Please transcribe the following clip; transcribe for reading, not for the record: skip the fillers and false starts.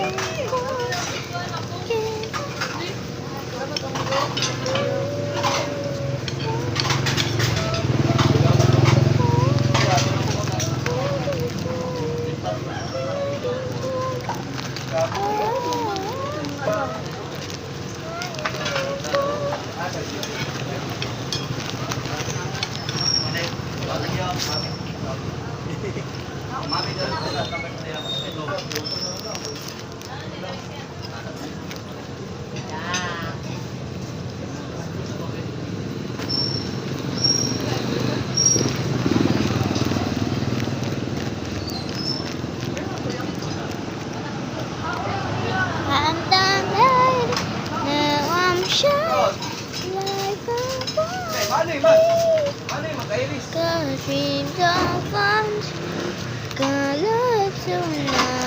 I'm done. Now I'm shy like a boy. Cause dreams are fun. Gonna tonight.